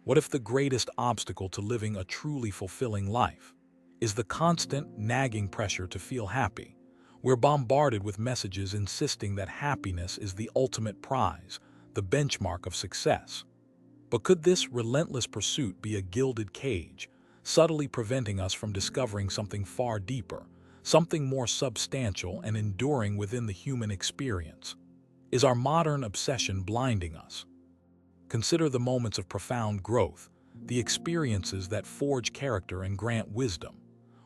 What if the greatest obstacle to living a truly fulfilling life is the constant, nagging pressure to feel happy? We're bombarded with messages insisting that happiness is the ultimate prize, the benchmark of success. But could this relentless pursuit be a gilded cage, subtly preventing us from discovering something far deeper, something more substantial and enduring within the human experience? Is our modern obsession blinding us? Consider the moments of profound growth, the experiences that forge character and grant wisdom.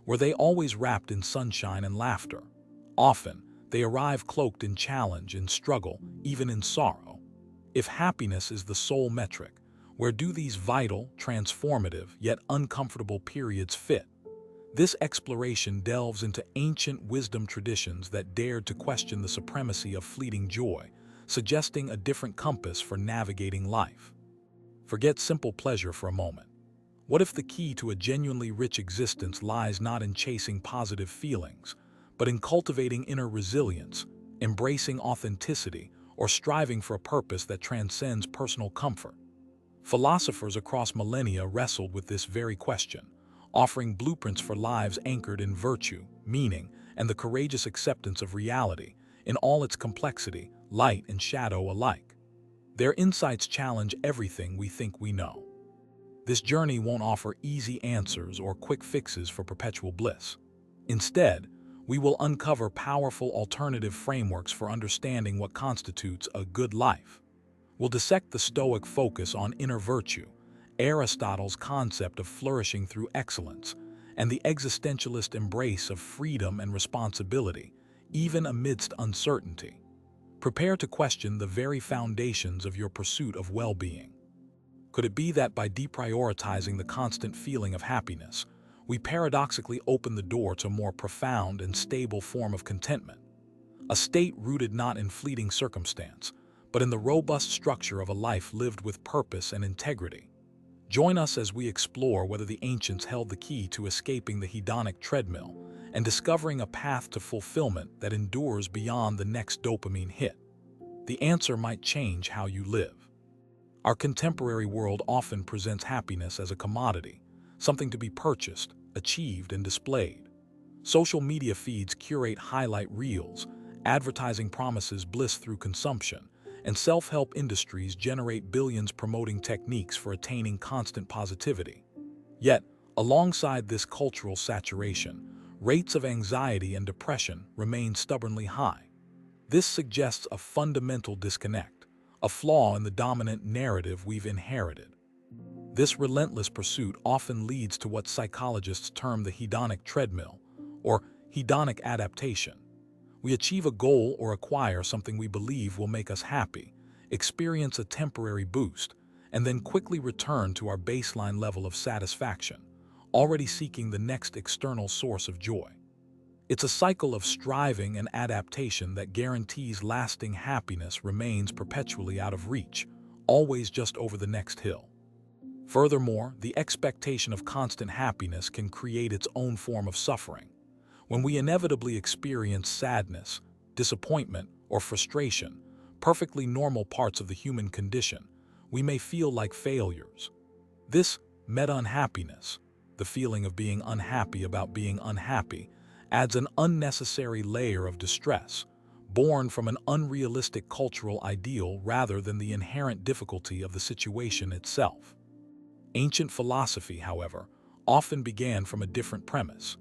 Were they always wrapped in sunshine and laughter? Often, they arrive cloaked in challenge, in struggle, even in sorrow. If happiness is the sole metric, where do these vital, transformative, yet uncomfortable periods fit? This exploration delves into ancient wisdom traditions that dared to question the supremacy of fleeting joy, suggesting a different compass for navigating life. Forget simple pleasure for a moment. What if the key to a genuinely rich existence lies not in chasing positive feelings, but in cultivating inner resilience, embracing authenticity, or striving for a purpose that transcends personal comfort? Philosophers across millennia wrestled with this very question, offering blueprints for lives anchored in virtue, meaning, and the courageous acceptance of reality, in all its complexity, light and shadow alike. Their insights challenge everything we think we know. This journey won't offer easy answers or quick fixes for perpetual bliss. Instead, we will uncover powerful alternative frameworks for understanding what constitutes a good life. We'll dissect the Stoic focus on inner virtue, Aristotle's concept of flourishing through excellence, and the existentialist embrace of freedom and responsibility, even amidst uncertainty. Prepare to question the very foundations of your pursuit of well-being. Could it be that by deprioritizing the constant feeling of happiness, we paradoxically open the door to a more profound and stable form of contentment? A state rooted not in fleeting circumstance, but in the robust structure of a life lived with purpose and integrity. Join us as we explore whether the ancients held the key to escaping the hedonic treadmill and discovering a path to fulfillment that endures beyond the next dopamine hit. The answer might change how you live. Our contemporary world often presents happiness as a commodity, something to be purchased, achieved, and displayed. Social media feeds curate highlight reels, advertising promises bliss through consumption, and self-help industries generate billions promoting techniques for attaining constant positivity. Yet, alongside this cultural saturation, rates of anxiety and depression remain stubbornly high. This suggests a fundamental disconnect, a flaw in the dominant narrative we've inherited. This relentless pursuit often leads to what psychologists term the hedonic treadmill, or hedonic adaptation. We achieve a goal or acquire something we believe will make us happy, experience a temporary boost, and then quickly return to our baseline level of satisfaction, already seeking the next external source of joy. It's a cycle of striving and adaptation that guarantees lasting happiness remains perpetually out of reach, always just over the next hill. Furthermore, the expectation of constant happiness can create its own form of suffering. When we inevitably experience sadness, disappointment, or frustration, perfectly normal parts of the human condition, we may feel like failures. This meta-unhappiness, the feeling of being unhappy about being unhappy, adds an unnecessary layer of distress, born from an unrealistic cultural ideal rather than the inherent difficulty of the situation itself. Ancient philosophy, however, often began from a different premise.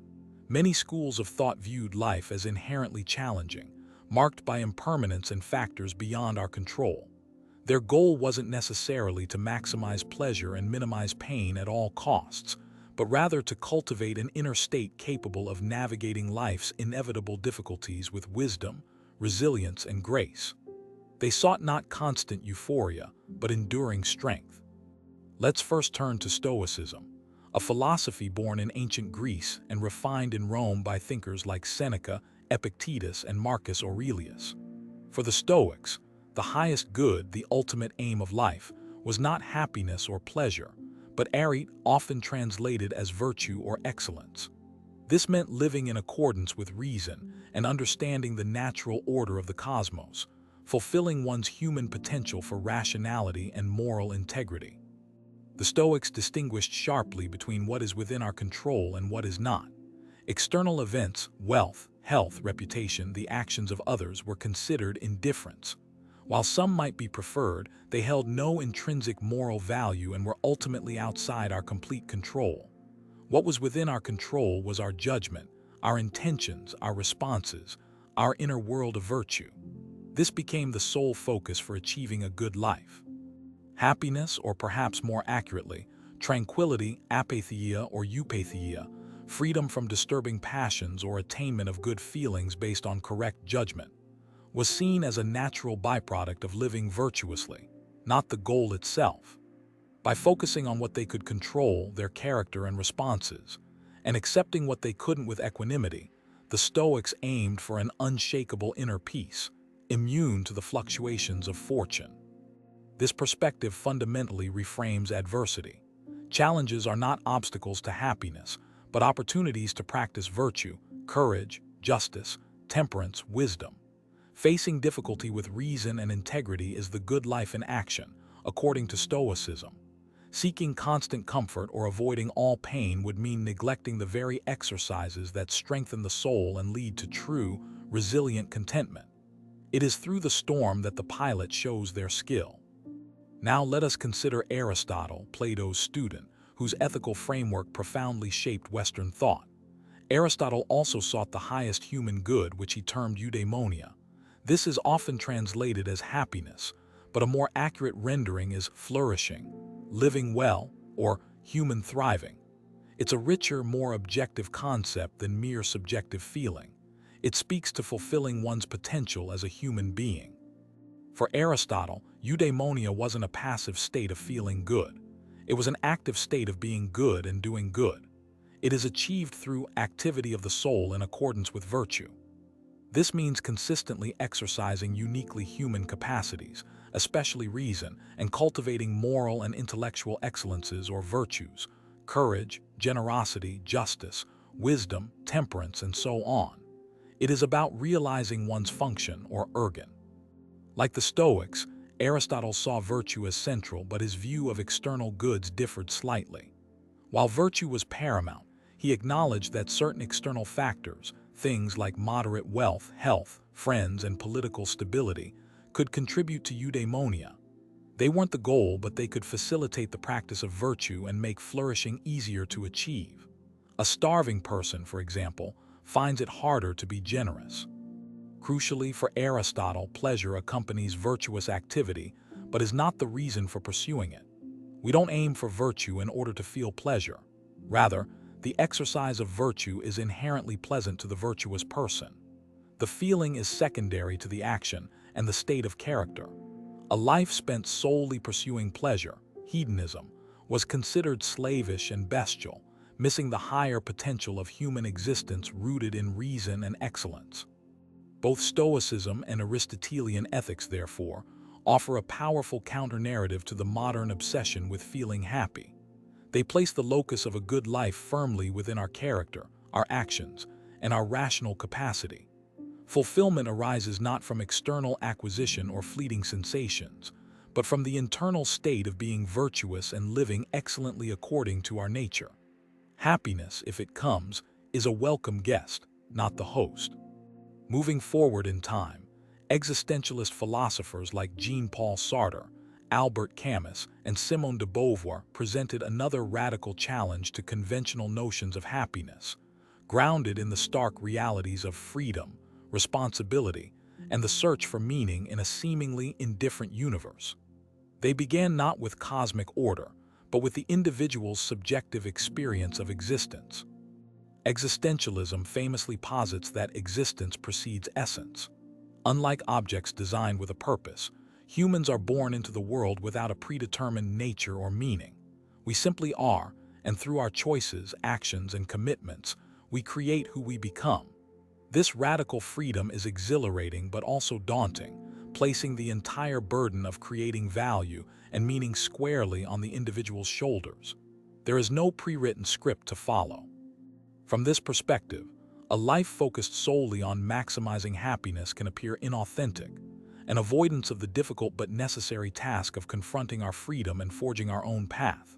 Many schools of thought viewed life as inherently challenging, marked by impermanence and factors beyond our control. Their goal wasn't necessarily to maximize pleasure and minimize pain at all costs, but rather to cultivate an inner state capable of navigating life's inevitable difficulties with wisdom, resilience, and grace. They sought not constant euphoria, but enduring strength. Let's first turn to Stoicism, a philosophy born in ancient Greece and refined in Rome by thinkers like Seneca, Epictetus, and Marcus Aurelius. For the Stoics, the highest good, the ultimate aim of life, was not happiness or pleasure, but arete, often translated as virtue or excellence. This meant living in accordance with reason and understanding the natural order of the cosmos, fulfilling one's human potential for rationality and moral integrity. The Stoics distinguished sharply between what is within our control and what is not. External events, wealth, health, reputation, the actions of others were considered indifferents. While some might be preferred, they held no intrinsic moral value and were ultimately outside our complete control. What was within our control was our judgment, our intentions, our responses, our inner world of virtue. This became the sole focus for achieving a good life. Happiness, or perhaps more accurately, tranquility, apatheia or eupatheia, freedom from disturbing passions or attainment of good feelings based on correct judgment, was seen as a natural byproduct of living virtuously, not the goal itself. By focusing on what they could control, their character and responses, and accepting what they couldn't with equanimity, the Stoics aimed for an unshakable inner peace, immune to the fluctuations of fortune. This perspective fundamentally reframes adversity. Challenges are not obstacles to happiness, but opportunities to practice virtue, courage, justice, temperance, wisdom. Facing difficulty with reason and integrity is the good life in action, according to Stoicism. Seeking constant comfort or avoiding all pain would mean neglecting the very exercises that strengthen the soul and lead to true, resilient contentment. It is through the storm that the pilot shows their skill. Now let us consider Aristotle, Plato's student, whose ethical framework profoundly shaped Western thought. Aristotle also sought the highest human good, which he termed Eudaimonia. This is often translated as happiness, but a more accurate rendering is flourishing, living well, or human thriving. It's a richer, more objective concept than mere subjective feeling. It speaks to fulfilling one's potential as a human being. For Aristotle, eudaimonia wasn't a passive state of feeling good. It was an active state of being good and doing good. It is achieved through activity of the soul in accordance with virtue. This means consistently exercising uniquely human capacities, especially reason, and cultivating moral and intellectual excellences or virtues, courage, generosity, justice, wisdom, temperance, and so on. It is about realizing one's function or ergon. Like the Stoics, Aristotle saw virtue as central, but his view of external goods differed slightly. While virtue was paramount, he acknowledged that certain external factors, things like moderate wealth, health, friends, and political stability, could contribute to eudaimonia. They weren't the goal, but they could facilitate the practice of virtue and make flourishing easier to achieve. A starving person, for example, finds it harder to be generous. Crucially, for Aristotle, pleasure accompanies virtuous activity, but is not the reason for pursuing it. We don't aim for virtue in order to feel pleasure. Rather, the exercise of virtue is inherently pleasant to the virtuous person. The feeling is secondary to the action and the state of character. A life spent solely pursuing pleasure, hedonism, was considered slavish and bestial, missing the higher potential of human existence rooted in reason and excellence. Both Stoicism and Aristotelian ethics, therefore, offer a powerful counter-narrative to the modern obsession with feeling happy. They place the locus of a good life firmly within our character, our actions, and our rational capacity. Fulfillment arises not from external acquisition or fleeting sensations, but from the internal state of being virtuous and living excellently according to our nature. Happiness, if it comes, is a welcome guest, not the host. Moving forward in time, existentialist philosophers like Jean-Paul Sartre, Albert Camus, and Simone de Beauvoir presented another radical challenge to conventional notions of happiness, grounded in the stark realities of freedom, responsibility, and the search for meaning in a seemingly indifferent universe. They began not with cosmic order, but with the individual's subjective experience of existence. Existentialism famously posits that existence precedes essence. Unlike objects designed with a purpose, humans are born into the world without a predetermined nature or meaning. We simply are, and through our choices, actions, and commitments, we create who we become. This radical freedom is exhilarating but also daunting, placing the entire burden of creating value and meaning squarely on the individual's shoulders. There is no pre-written script to follow. From this perspective, a life focused solely on maximizing happiness can appear inauthentic, an avoidance of the difficult but necessary task of confronting our freedom and forging our own path.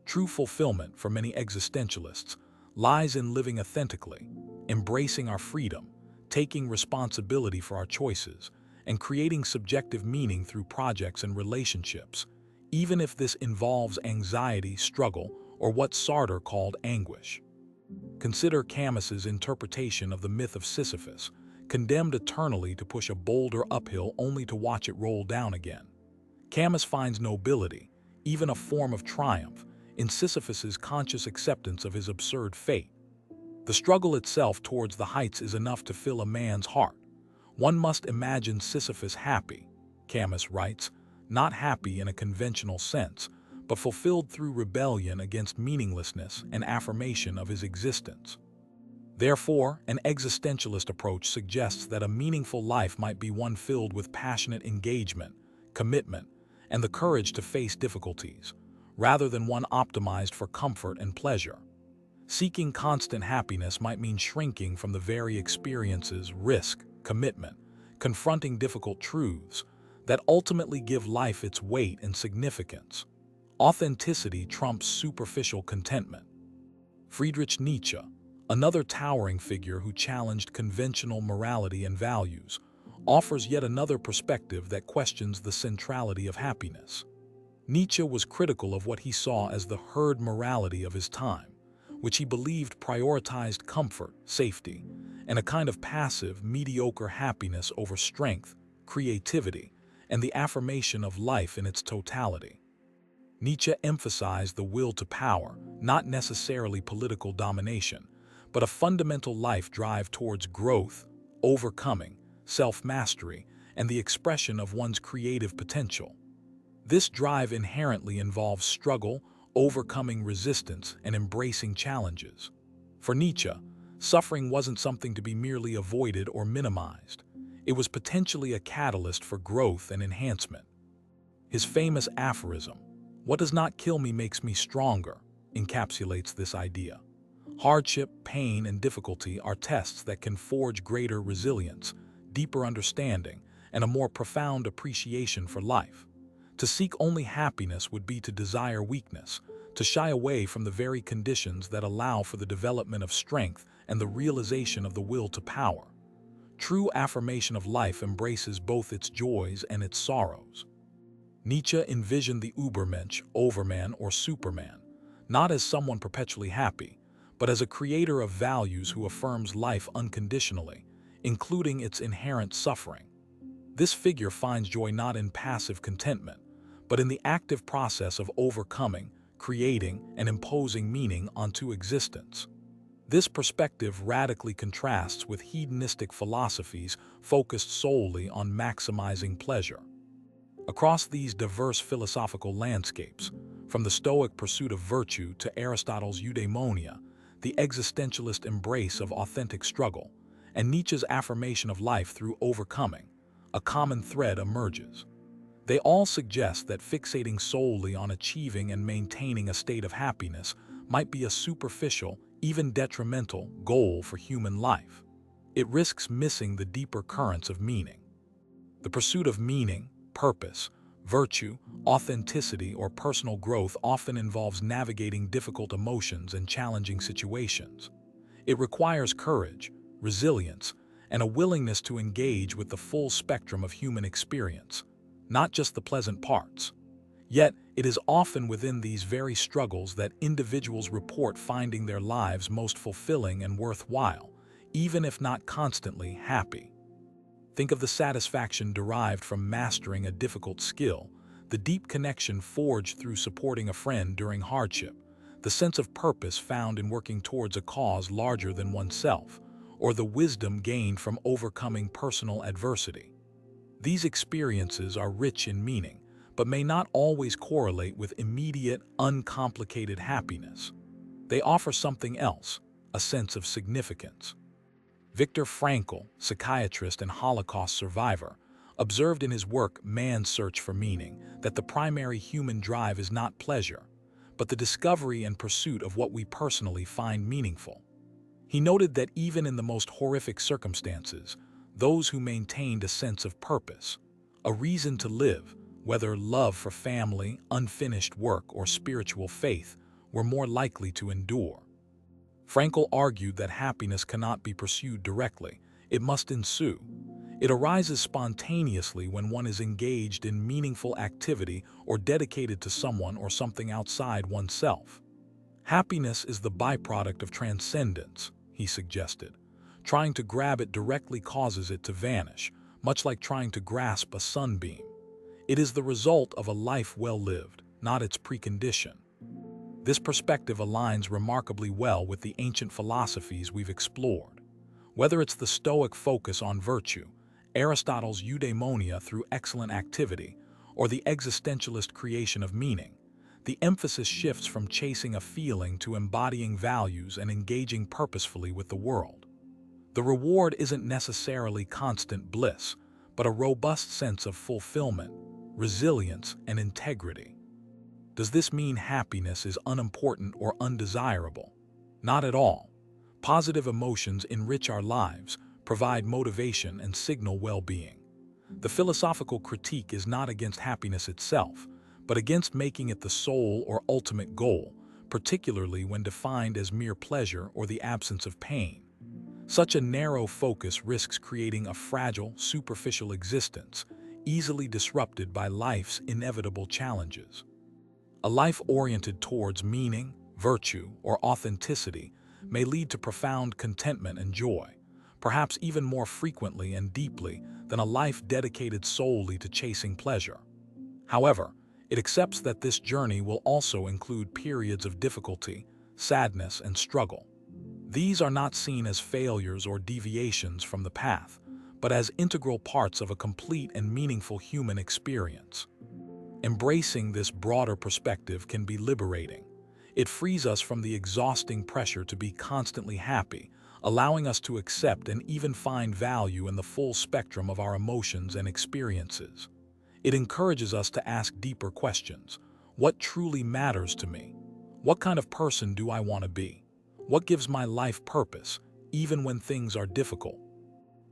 True fulfillment for many existentialists lies in living authentically, embracing our freedom, taking responsibility for our choices, and creating subjective meaning through projects and relationships, even if this involves anxiety, struggle, or what Sartre called anguish. Consider Camus's interpretation of the myth of Sisyphus, condemned eternally to push a boulder uphill only to watch it roll down again. Camus finds nobility, even a form of triumph, in Sisyphus's conscious acceptance of his absurd fate. The struggle itself towards the heights is enough to fill a man's heart. One must imagine Sisyphus happy, Camus writes, not happy in a conventional sense, but fulfilled through rebellion against meaninglessness and affirmation of his existence. Therefore, an existentialist approach suggests that a meaningful life might be one filled with passionate engagement, commitment, and the courage to face difficulties, rather than one optimized for comfort and pleasure. Seeking constant happiness might mean shrinking from the very experiences, risk, commitment, confronting difficult truths that ultimately give life its weight and significance. Authenticity trumps superficial contentment. Friedrich Nietzsche, another towering figure who challenged conventional morality and values, offers yet another perspective that questions the centrality of happiness. Nietzsche was critical of what he saw as the herd morality of his time, which he believed prioritized comfort, safety, and a kind of passive, mediocre happiness over strength, creativity, and the affirmation of life in its totality. Nietzsche emphasized the will to power, not necessarily political domination, but a fundamental life drive towards growth, overcoming, self-mastery, and the expression of one's creative potential. This drive inherently involves struggle, overcoming resistance, and embracing challenges. For Nietzsche, suffering wasn't something to be merely avoided or minimized. It was potentially a catalyst for growth and enhancement. His famous aphorism, "What does not kill me makes me stronger," encapsulates this idea. Hardship, pain, and difficulty are tests that can forge greater resilience, deeper understanding, and a more profound appreciation for life. To seek only happiness would be to desire weakness, to shy away from the very conditions that allow for the development of strength and the realization of the will to power. True affirmation of life embraces both its joys and its sorrows. Nietzsche envisioned the Übermensch, Overman, or Superman, not as someone perpetually happy, but as a creator of values who affirms life unconditionally, including its inherent suffering. This figure finds joy not in passive contentment, but in the active process of overcoming, creating, and imposing meaning onto existence. This perspective radically contrasts with hedonistic philosophies focused solely on maximizing pleasure. Across these diverse philosophical landscapes, from the Stoic pursuit of virtue to Aristotle's Eudaimonia, the existentialist embrace of authentic struggle, and Nietzsche's affirmation of life through overcoming, a common thread emerges. They all suggest that fixating solely on achieving and maintaining a state of happiness might be a superficial, even detrimental, goal for human life. It risks missing the deeper currents of meaning. The pursuit of meaning, purpose, virtue, authenticity, or personal growth often involves navigating difficult emotions and challenging situations. It requires courage, resilience, and a willingness to engage with the full spectrum of human experience, not just the pleasant parts. Yet, it is often within these very struggles that individuals report finding their lives most fulfilling and worthwhile, even if not constantly happy. Think of the satisfaction derived from mastering a difficult skill, the deep connection forged through supporting a friend during hardship, the sense of purpose found in working towards a cause larger than oneself, or the wisdom gained from overcoming personal adversity. These experiences are rich in meaning, but may not always correlate with immediate, uncomplicated happiness. They offer something else, a sense of significance. Viktor Frankl, psychiatrist and Holocaust survivor, observed in his work Man's Search for Meaning that the primary human drive is not pleasure, but the discovery and pursuit of what we personally find meaningful. He noted that even in the most horrific circumstances, those who maintained a sense of purpose, a reason to live, whether love for family, unfinished work, or spiritual faith, we're more likely to endure. Frankl argued that happiness cannot be pursued directly, it must ensue. It arises spontaneously when one is engaged in meaningful activity or dedicated to someone or something outside oneself. Happiness is the byproduct of transcendence, he suggested. Trying to grab it directly causes it to vanish, much like trying to grasp a sunbeam. It is the result of a life well lived, not its precondition. This perspective aligns remarkably well with the ancient philosophies we've explored. Whether it's the Stoic focus on virtue, Aristotle's Eudaimonia through excellent activity, or the existentialist creation of meaning, the emphasis shifts from chasing a feeling to embodying values and engaging purposefully with the world. The reward isn't necessarily constant bliss, but a robust sense of fulfillment, resilience, and integrity. Does this mean happiness is unimportant or undesirable? Not at all. Positive emotions enrich our lives, provide motivation, and signal well-being. The philosophical critique is not against happiness itself, but against making it the sole or ultimate goal, particularly when defined as mere pleasure or the absence of pain. Such a narrow focus risks creating a fragile, superficial existence, easily disrupted by life's inevitable challenges. A life oriented towards meaning, virtue, or authenticity may lead to profound contentment and joy, perhaps even more frequently and deeply than a life dedicated solely to chasing pleasure. However, it accepts that this journey will also include periods of difficulty, sadness, and struggle. These are not seen as failures or deviations from the path, but as integral parts of a complete and meaningful human experience. Embracing this broader perspective can be liberating. It frees us from the exhausting pressure to be constantly happy, allowing us to accept and even find value in the full spectrum of our emotions and experiences. It encourages us to ask deeper questions. What truly matters to me? What kind of person do I want to be? What gives my life purpose, even when things are difficult?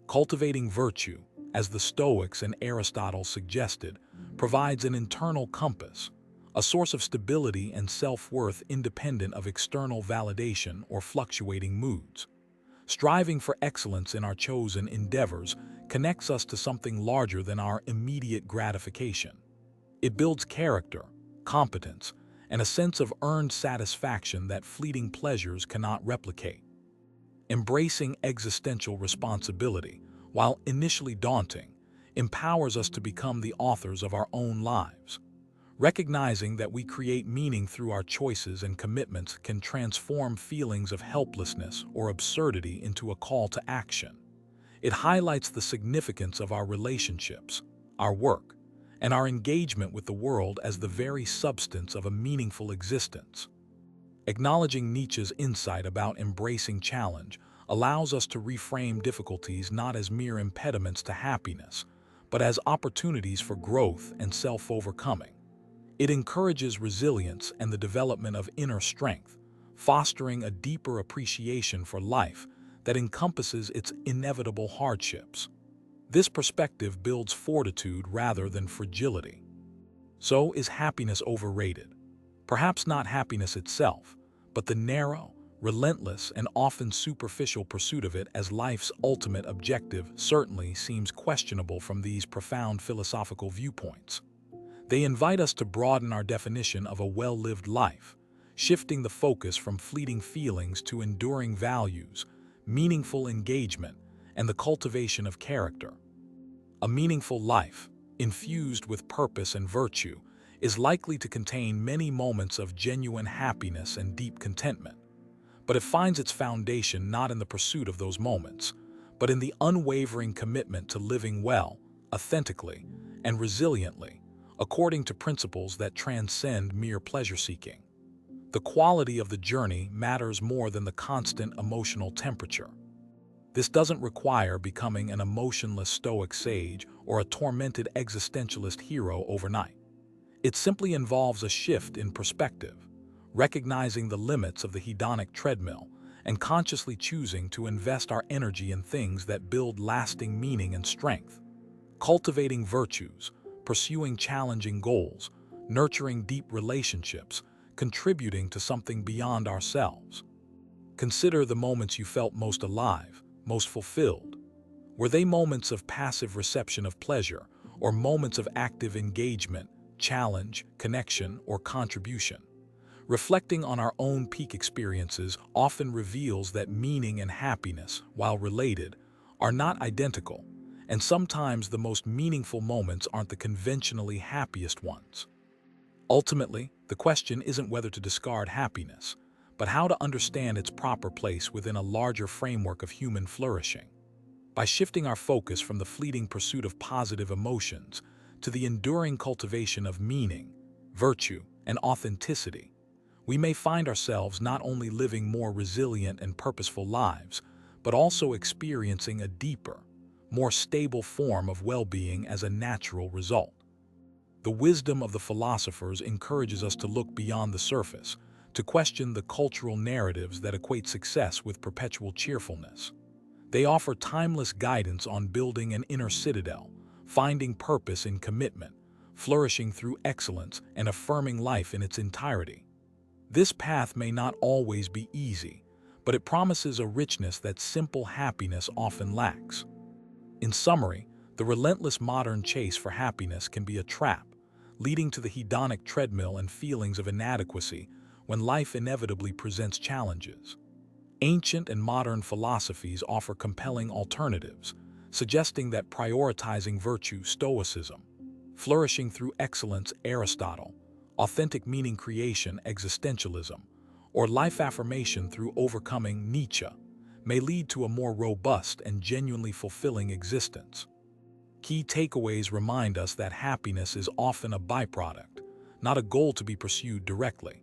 Cultivating virtue, as the Stoics and Aristotle suggested, provides an internal compass, a source of stability and self-worth independent of external validation or fluctuating moods. Striving for excellence in our chosen endeavors connects us to something larger than our immediate gratification. It builds character, competence, and a sense of earned satisfaction that fleeting pleasures cannot replicate. Embracing existential responsibility, while initially daunting, empowers us to become the authors of our own lives. Recognizing that we create meaning through our choices and commitments can transform feelings of helplessness or absurdity into a call to action. It highlights the significance of our relationships, our work, and our engagement with the world as the very substance of a meaningful existence. Acknowledging Nietzsche's insight about embracing challenge allows us to reframe difficulties not as mere impediments to happiness, but as opportunities for growth and self-overcoming. It encourages resilience and the development of inner strength, fostering a deeper appreciation for life that encompasses its inevitable hardships. This perspective builds fortitude rather than fragility. So, is happiness overrated? Perhaps not happiness itself, but the narrow, relentless, and often superficial pursuit of it as life's ultimate objective certainly seems questionable from these profound philosophical viewpoints. They invite us to broaden our definition of a well-lived life, shifting the focus from fleeting feelings to enduring values, meaningful engagement, and the cultivation of character. A meaningful life, infused with purpose and virtue, is likely to contain many moments of genuine happiness and deep contentment. But it finds its foundation not in the pursuit of those moments, but in the unwavering commitment to living well, authentically, and resiliently, according to principles that transcend mere pleasure-seeking. The quality of the journey matters more than the constant emotional temperature. This doesn't require becoming an emotionless Stoic sage or a tormented existentialist hero overnight. It simply involves a shift in perspective, recognizing the limits of the hedonic treadmill and consciously choosing to invest our energy in things that build lasting meaning and strength. Cultivating virtues, pursuing challenging goals, nurturing deep relationships, contributing to something beyond ourselves. Consider the moments you felt most alive, most fulfilled. Were they moments of passive reception of pleasure, or moments of active engagement, challenge, connection, or contribution? Reflecting on our own peak experiences often reveals that meaning and happiness, while related, are not identical, and sometimes the most meaningful moments aren't the conventionally happiest ones. Ultimately, the question isn't whether to discard happiness, but how to understand its proper place within a larger framework of human flourishing. By shifting our focus from the fleeting pursuit of positive emotions to the enduring cultivation of meaning, virtue, and authenticity, we may find ourselves not only living more resilient and purposeful lives, but also experiencing a deeper, more stable form of well-being as a natural result. The wisdom of the philosophers encourages us to look beyond the surface, to question the cultural narratives that equate success with perpetual cheerfulness. They offer timeless guidance on building an inner citadel, finding purpose in commitment, flourishing through excellence, and affirming life in its entirety. This path may not always be easy, but it promises a richness that simple happiness often lacks. In summary, the relentless modern chase for happiness can be a trap, leading to the hedonic treadmill and feelings of inadequacy when life inevitably presents challenges. Ancient and modern philosophies offer compelling alternatives, suggesting that prioritizing virtue, Stoicism, flourishing through excellence, Aristotle, authentic meaning creation, Existentialism, or life affirmation through overcoming, Nietzsche, may lead to a more robust and genuinely fulfilling existence. Key takeaways remind us that happiness is often a byproduct, not a goal to be pursued directly.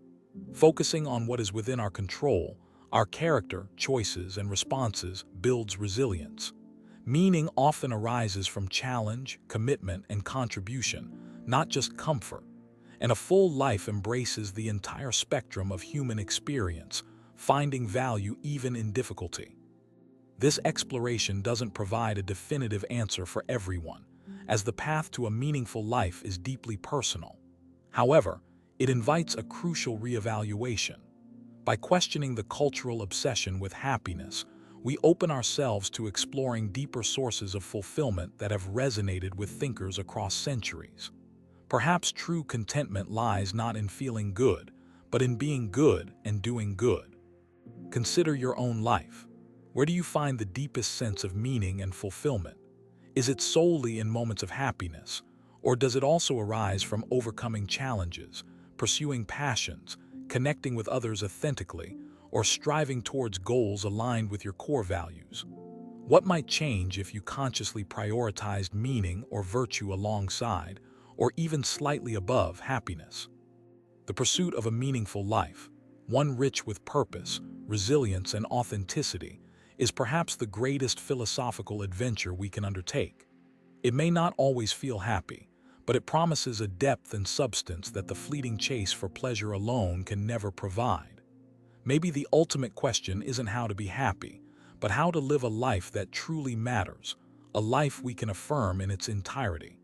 Focusing on what is within our control, our character, choices, and responses builds resilience. Meaning often arises from challenge, commitment, and contribution, not just comfort. And a full life embraces the entire spectrum of human experience, finding value even in difficulty. This exploration doesn't provide a definitive answer for everyone, as the path to a meaningful life is deeply personal. However, it invites a crucial reevaluation. By questioning the cultural obsession with happiness, we open ourselves to exploring deeper sources of fulfillment that have resonated with thinkers across centuries. Perhaps true contentment lies not in feeling good, but in being good and doing good. Consider your own life. Where do you find the deepest sense of meaning and fulfillment? Is it solely in moments of happiness, or does it also arise from overcoming challenges, pursuing passions, connecting with others authentically, or striving towards goals aligned with your core values? What might change if you consciously prioritized meaning or virtue alongside, or even slightly above, happiness? The pursuit of a meaningful life, one rich with purpose, resilience, and authenticity, is perhaps the greatest philosophical adventure we can undertake. It may not always feel happy, but it promises a depth and substance that the fleeting chase for pleasure alone can never provide. Maybe the ultimate question isn't how to be happy, but how to live a life that truly matters, a life we can affirm in its entirety.